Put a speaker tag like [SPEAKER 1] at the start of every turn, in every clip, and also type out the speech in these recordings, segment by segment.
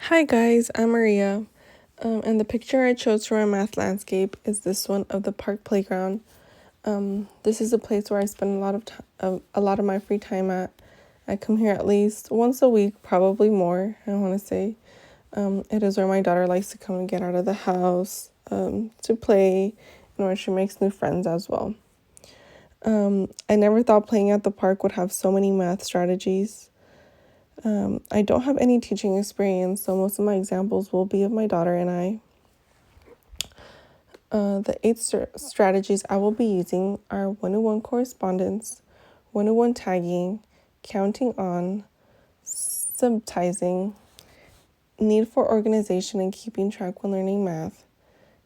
[SPEAKER 1] Hi guys, I'm Maria, and the picture I chose for my math landscape is this one of the park playground. This is a place where I spend a lot of my free time at. I come here at least once a week, probably more. I want to say, it is where my daughter likes to come and get out of the house, to play, and where she makes new friends as well. I never thought playing at the park would have so many math strategies. I don't have any teaching experience, so most of my examples will be of my daughter and I. The eight strategies I will be using are one-to-one correspondence, one-to-one tagging, counting on, subtizing, need for organization and keeping track when learning math,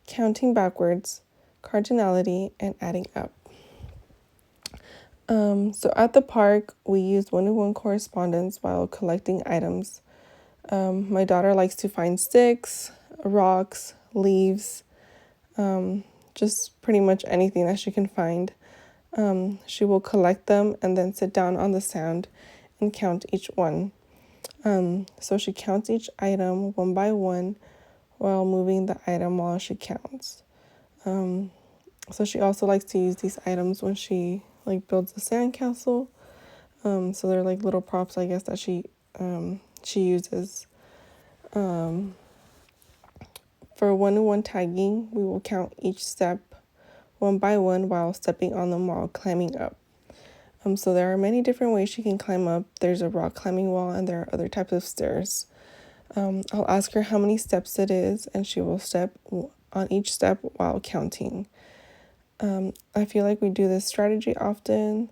[SPEAKER 1] counting backwards, cardinality, and adding up. So at the park, we use one-to-one correspondence while collecting items. My daughter likes to find sticks, rocks, leaves, just pretty much anything that she can find. She will collect them and then sit down on the sand and count each one. So she counts each item one by one while moving the item while she counts. So she also likes to use these items when she builds a sandcastle. So they're like little props, I guess, that she uses. For one-to-one tagging, we will count each step one by one while stepping on them while climbing up. So there are many different ways she can climb up. There's a rock climbing wall and there are other types of stairs. I'll ask her how many steps it is and she will step on each step while counting. I feel like we do this strategy often.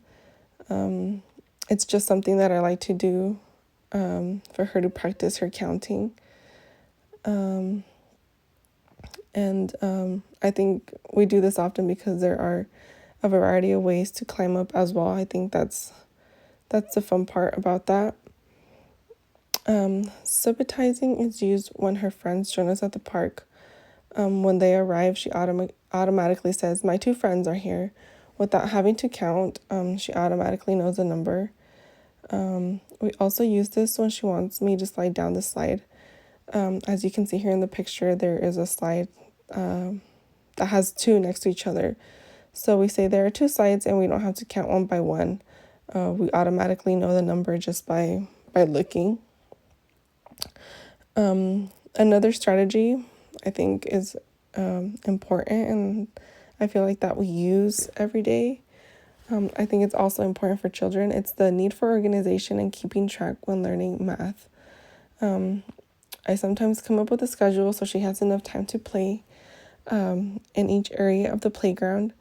[SPEAKER 1] It's just something that I like to do for her to practice her counting. And I think we do this often because there are a variety of ways to climb up as well. I think that's the fun part about that. Subitizing is used when her friends join us at the park. When they arrive, she automatically says, "My two friends are here." Without having to count, she automatically knows the number. We also use this when she wants me to slide down the slide. As you can see here in the picture, there is a slide that has two next to each other. So we say there are two slides and we don't have to count one by one. We automatically know the number just by looking. Another strategy I think is important, and I feel like that we use every day. I think it's also important for children. It's the need for organization and keeping track when learning math. I sometimes come up with a schedule so she has enough time to play in each area of the playground.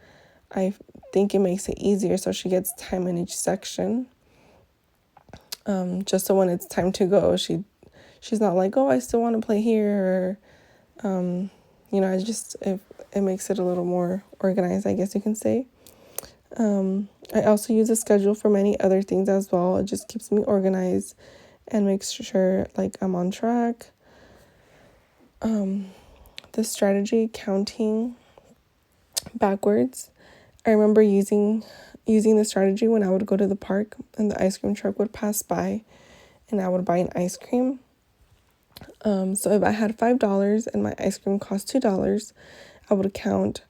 [SPEAKER 1] I think it makes it easier so she gets time in each section. Just so when it's time to go, she's not like, oh, I still want to play here, or it makes it a little more organized, I guess you can say. I also use a schedule for many other things as well. It just keeps me organized and makes sure I'm on track. The strategy counting backwards. I remember using the strategy when I would go to the park and the ice cream truck would pass by and I would buy an ice cream. So if I had $5 and my ice cream cost $2, I would count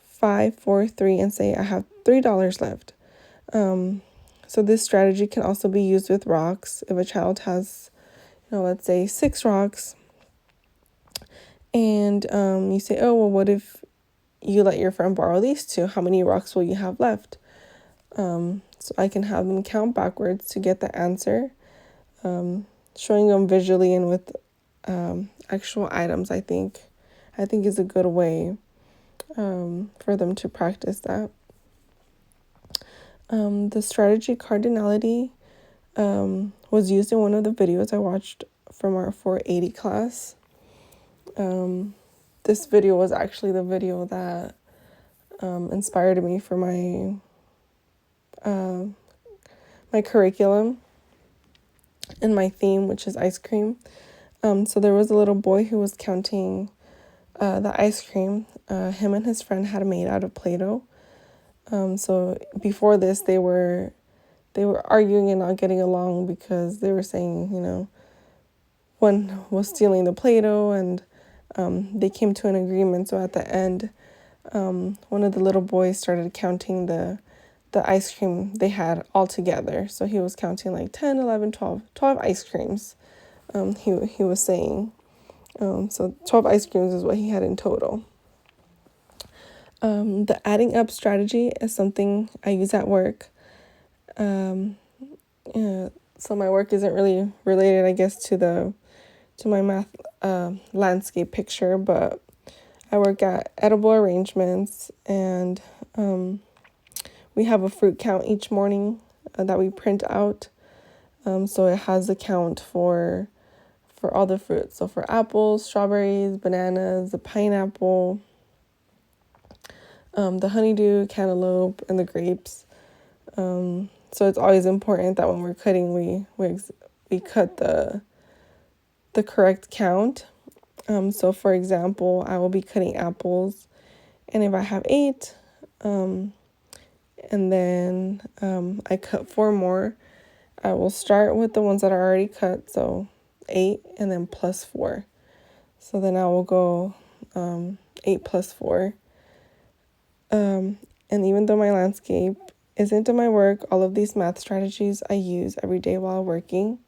[SPEAKER 1] 5, 4, 3 and say I have $3 left. So this strategy can also be used with rocks. If a child has, let's say 6 rocks, and you say, oh, well, what if you let your friend borrow these 2? How many rocks will you have left? So I can have them count backwards to get the answer. Showing them visually and with actual items, I think is a good way for them to practice that. The strategy cardinality was used in one of the videos I watched from our 480 class. This video was actually the video that inspired me for my curriculum and my theme, which is ice cream. So there was a little boy who was counting the ice cream. Him and his friend had made out of Play-Doh. So before this, they were arguing and not getting along because they were saying, one was stealing the Play-Doh, and they came to an agreement. So at the end, one of the little boys started counting the ice cream they had all together. So he was counting like 10, 11, 12 ice creams, he was saying. So 12 ice creams is what he had in total. The adding up strategy is something I use at work. So my work isn't really related, I guess, to my math landscape picture, but I work at Edible Arrangements, and we have a fruit count each morning that we print out. So it has a count for all the fruits. So for apples, strawberries, bananas, the pineapple, the honeydew, cantaloupe, and the grapes. So it's always important that when we're cutting, we cut the correct count. So for example, I will be cutting apples, and if I have 8, and then I cut 4 more, I will start with the ones that are already cut, so 8, and then plus 4. So then I will go 8 plus 4. And even though my landscape isn't in my work, all of these math strategies I use every day while working.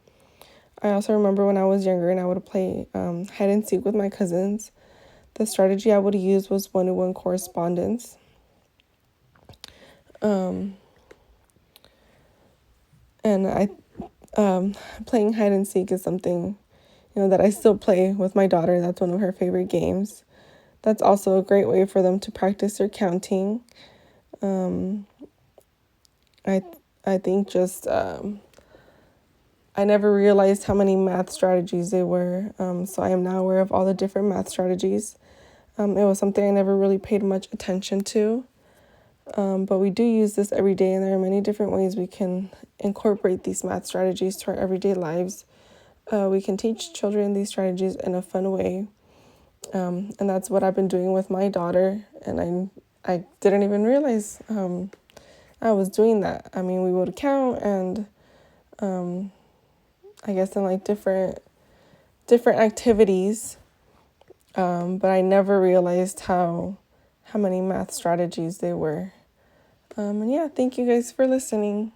[SPEAKER 1] I also remember when I was younger and I would play hide and seek with my cousins. The strategy I would use was one-to-one correspondence. And playing hide and seek is something, that I still play with my daughter. That's one of her favorite games. That's also a great way for them to practice their counting. I think just I never realized how many math strategies there were. So I am now aware of all the different math strategies. It was something I never really paid much attention to. But we do use this every day, and there are many different ways we can incorporate these math strategies to our everyday lives. We can teach children these strategies in a fun way. And that's what I've been doing with my daughter. And I didn't even realize I was doing that. I mean, we would count, and I guess in like different activities. But I never realized how many math strategies there were. And yeah, thank you guys for listening.